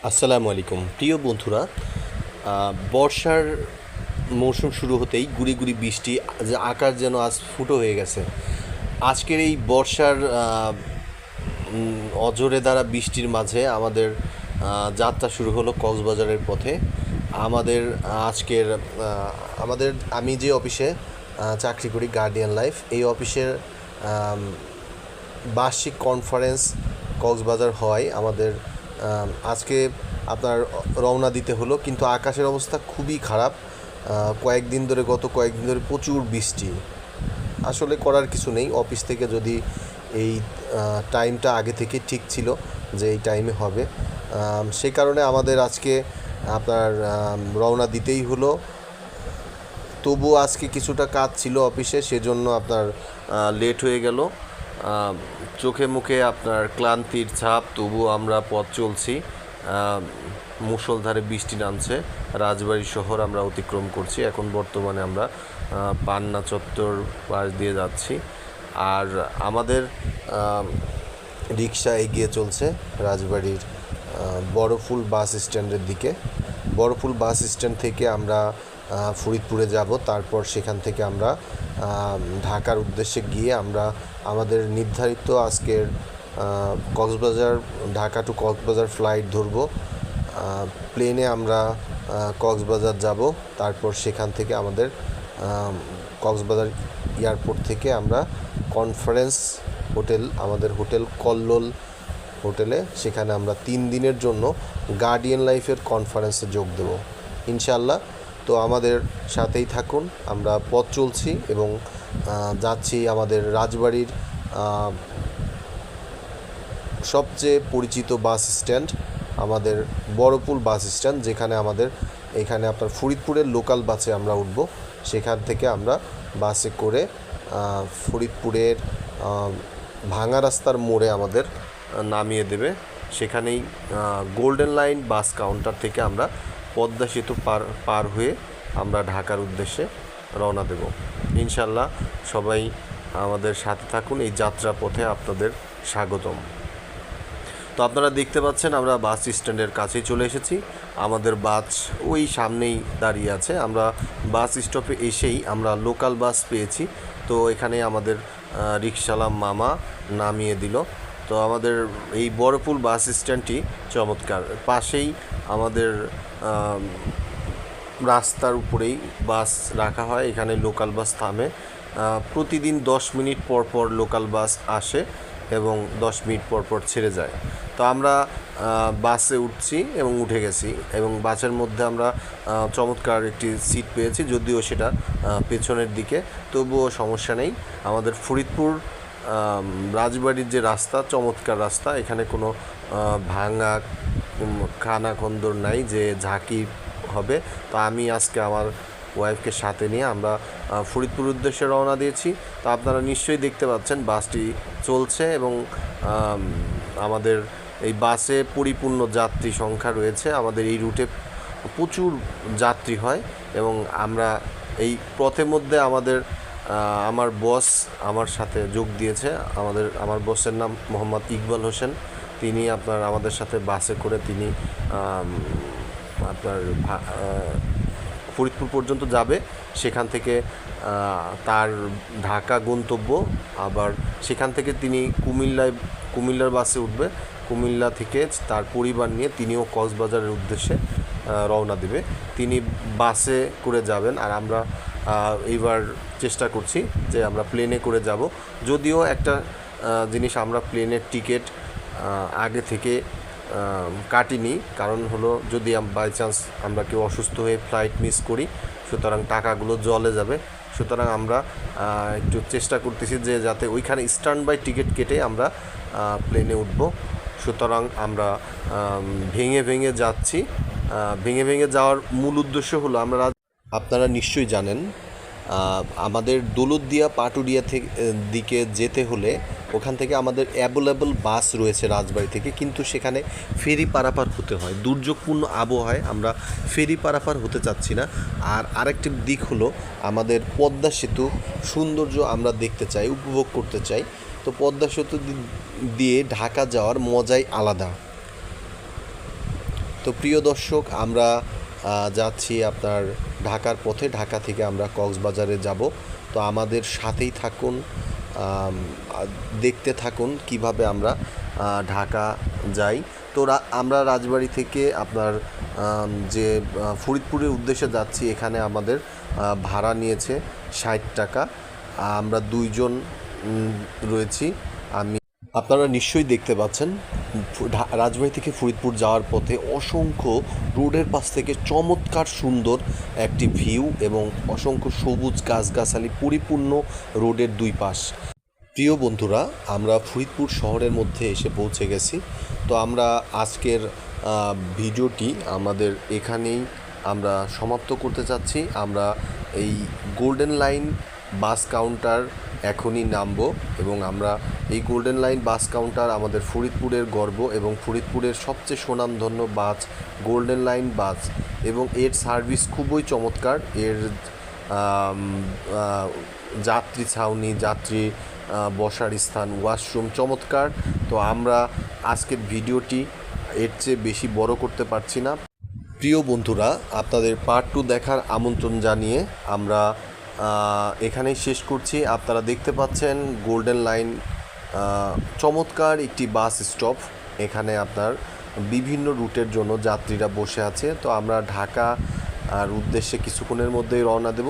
আসসালামু আলাইকুম প্রিয় বন্ধুরা। বর্ষার মৌসুম শুরু হতেই গুড়ি গুড়ি বৃষ্টি, যে আকাশ যেন আজ ফুটো হয়ে গেছে। আজকের এই বর্ষার অঝরে দ্বারা বৃষ্টির মাঝে আমাদের যাত্রা শুরু হলো কক্সবাজারের পথে। আমাদের আজকের আমাদের আমি যে অফিসে চাকরি করি, গার্ডিয়ান লাইফ, এই অফিসের বার্ষিক কনফারেন্স কক্সবাজার হয় আমাদের। আজকে আপনার রওনা দিতে হলো, কিন্তু আকাশের অবস্থা খুবই খারাপ। গত কয়েকদিন ধরে প্রচুর বৃষ্টি। আসলে করার কিছু নেই, অফিস থেকে যদি এই টাইমটা আগে থেকে ঠিক ছিল যে এই টাইমে হবে, সেই কারণে আমাদের আজকে আপনার রওনা দিতেই হলো। তবু আজকে কিছুটা কাজ ছিল অফিসে, সেজন্য আপনার লেট হয়ে গেল। চোখে মুখে আপনার ক্লান্তির ছাপ, তবু আমরা পথ চলছি। মুষলধারে বৃষ্টি নামছে, রাজবাড়ী শহর আমরা অতিক্রম করছি। এখন বর্তমানে আমরা পান্না চত্বর পাশ দিয়ে যাচ্ছি, আর আমাদের রিক্সা এগিয়ে চলছে রাজবাড়ির বড়ফুল বাস স্ট্যান্ডের দিকে। বড়ফুল বাস স্ট্যান্ড থেকে আমরা ফরিদপুরে যাব, তারপর সেখান থেকে আমরা ঢাকার উদ্দেশ্যে গিয়ে আমরা আমাদের নির্ধারিত আজকের কক্সবাজার, ঢাকা টু কক্সবাজার ফ্লাইট ধরব। প্লেনে আমরা কক্সবাজার যাব, তারপর সেখান থেকে আমাদের কক্সবাজার এয়ারপোর্ট থেকে আমরা কনফারেন্স হোটেল, আমাদের হোটেল কল্লোল হোটেলে, সেখানে আমরা 3 দিনের জন্য গার্ডিয়ান লাইফের কনফারেন্সে যোগ দেব ইনশাল্লাহ। তো আমাদের সাথেই থাকুন, আমরা পথ চলছি এবং যাচ্ছি আমাদের রাজবাড়ির সবচেয়ে পরিচিত বাস স্ট্যান্ড, আমাদের বড়পুল বাস স্ট্যান্ড, যেখানে এখানে আপনার ফরিদপুরের লোকাল বাসে আমরা উঠব। সেখান থেকে আমরা বাসে করে ফরিদপুরের ভাঙা রাস্তার মোড়ে আমাদের নামিয়ে দেবে। সেখানেই গোল্ডেন লাইন বাস কাউন্টার থেকে আমরা পদ্মা সেতু পার হয়ে আমরা ঢাকার উদ্দেশ্যে রওনা দেব ইনশাল্লাহ। সবাই আমাদের সাথে থাকুন, এই যাত্রা পথে আপনাদের স্বাগতম। তো আপনারা দেখতে পাচ্ছেন আমরা বাস স্ট্যান্ডের কাছেই চলে এসেছি। আমাদের বাস ওই সামনেই দাঁড়িয়ে আছে। আমরা বাস স্টপে এসেই আমরা লোকাল বাস পেয়েছি, তো এখানে আমাদের রিকশাওয়ালা মামা নামিয়ে দিল। তো আমাদের এই বড়পুল বাস স্ট্যান্ডটি চমৎকার, পাশেই আমাদের রাস্তার উপরেই বাস রাখা হয়, এখানে লোকাল বাস থামে। প্রতিদিন 10 মিনিট পর পর লোকাল বাস আসে এবং 10 মিনিট পর পর ছেড়ে যায়। তো আমরা বাসে উঠছি এবং উঠে গেছি, এবং বাসের মধ্যে আমরা চমৎকার একটি সিট পেয়েছি, যদিও সেটা পেছনের দিকে, তবুও সমস্যা নেই। আমাদের ফরিদপুর রাজবাড়ির যে রাস্তা, চমৎকার রাস্তা, এখানে কোনো ভাঙা খানাখন্দর নাই যে ঝাঁকি হবে। তো আমি আজকে আমার ওয়াইফকে সাথে নিয়ে আমরা ফরিদপুর উদ্দেশ্যে রওনা দিয়েছি। তো আপনারা নিশ্চয়ই দেখতে পাচ্ছেন বাসটি চলছে, এবং আমাদের এই বাসে পরিপূর্ণ যাত্রী সংখ্যা রয়েছে। আমাদের এই রুটে প্রচুর যাত্রী হয়, এবং আমরা এই পথের মধ্যে আমার বস আমার সাথে যোগ দিয়েছে। আমার বসের নাম মোহাম্মদ ইকবাল হোসেন। তিনি আমাদের সাথে বাসে করে তিনি আপনার ফরিদপুর পর্যন্ত যাবে। সেখান থেকে তার ঢাকা গন্তব্য, আবার সেখান থেকে তিনি কুমিল্লার বাসে উঠবে। কুমিল্লা থেকে তার পরিবার নিয়ে তিনিও কক্সবাজারের উদ্দেশ্যে রওনা দেবে। তিনি বাসে করে যাবেন, আর আমরা এইবার চেষ্টা করছি যে আমরা প্লেনে করে যাব। যদিও একটা জিনিস, আমরা প্লেনের টিকিট আগে থেকে কাটিনি, কারণ হলো যদি বাই চান্স আমরা কেউ অসুস্থ হয়ে ফ্লাইট মিস করি, সুতরাং টাকাগুলো জলে যাবে। সুতরাং আমরা একটু চেষ্টা করতেছি যে যাতে ওইখানে স্ট্যান্ড বাই টিকিট কেটে আমরা প্লেনে উঠব। সুতরাং আমরা ভেঙে ভেঙে যাচ্ছি। ভেঙে ভেঙে যাওয়ার মূল উদ্দেশ্য হলো, আপনারা নিশ্চয়ই জানেন, আমাদের দৌলতদিয়া পাটুরিয়া দিকে যেতে হলে ওখান থেকে আমাদের অ্যাভেলেবল বাস রয়েছে রাজবাড়ি থেকে, কিন্তু সেখানে ফেরি পারাপার হতে হয়। দুর্যোগপূর্ণ আবহাওয়ায় আমরা ফেরি পারাপার হতে চাচ্ছি না। আর আরেকটি দিক হলো, আমাদের পদ্মা সেতু সৌন্দর্য আমরা দেখতে চাই, উপভোগ করতে চাই। তো পদ্মা সেতু দিয়ে ঢাকা যাওয়ার মজাই আলাদা। তো প্রিয় দর্শক, আমরা যাচ্ছি আপনার ঢাকার পথে। ঢাকা থেকে আমরা কক্সবাজারে যাব। তো আমাদের সাথেই থাকুন, দেখতে থাকুন কিভাবে আমরা ঢাকা যাই। তো আমরা রাজবাড়ী থেকে আপনার যে ফরিদপুরের উদ্দেশ্যে যাচ্ছি, এখানে আমাদের ভাড়া নিয়েছে 60 টাকা। আমরা দুইজন রয়েছি। আপনারা নিশ্চয়ই দেখতে পাচ্ছেন রাজবাড়ী থেকে ফরিদপুর যাওয়ার পথে অসংখ্য রোডের পাশ থেকে চমৎকার সুন্দর একটি ভিউ এবং অসংখ্য সবুজ গাছগাছালি পরিপূর্ণ রোডের দুই পাশ। প্রিয় বন্ধুরা, আমরা ফরিদপুর শহরের মধ্যে এসে পৌঁছে গেছি। তো আমরা আজকের ভিডিওটি আমাদের এখানেই আমরা সমাপ্ত করতে চাচ্ছি। আমরা এই গোল্ডেন লাইন বাস কাউন্টার এখনই নামবো এবং আমরা এই গোল্ডেন লাইন বাস কাউন্টার আমাদের ফরিদপুরের গর্ব এবং ফরিদপুরের সবচেয়ে সুনামধন্য বাস গোল্ডেন লাইন বাস, এবং এর সার্ভিস খুবই চমৎকার। এর যাত্রী ছাউনি, যাত্রী বসার স্থান, ওয়াশরুম চমৎকার। তো আমরা আজকের ভিডিওটি এর চেয়ে বেশি বড় করতে পারছি না। প্রিয় বন্ধুরা, আপনাদের পার্ট 2 দেখার আমন্ত্রণ জানিয়ে আমরা এখানেই শেষ করছি। আপনারা দেখতে পাচ্ছেন গোল্ডেন লাইন চমৎকার একটি বাস স্টপ। এখানে আপনার বিভিন্ন রুটের জন্য যাত্রীরা বসে আছে। তো আমরা ঢাকা আর উদ্দেশ্যে কিছুক্ষণের মধ্যেই রওনা দেব।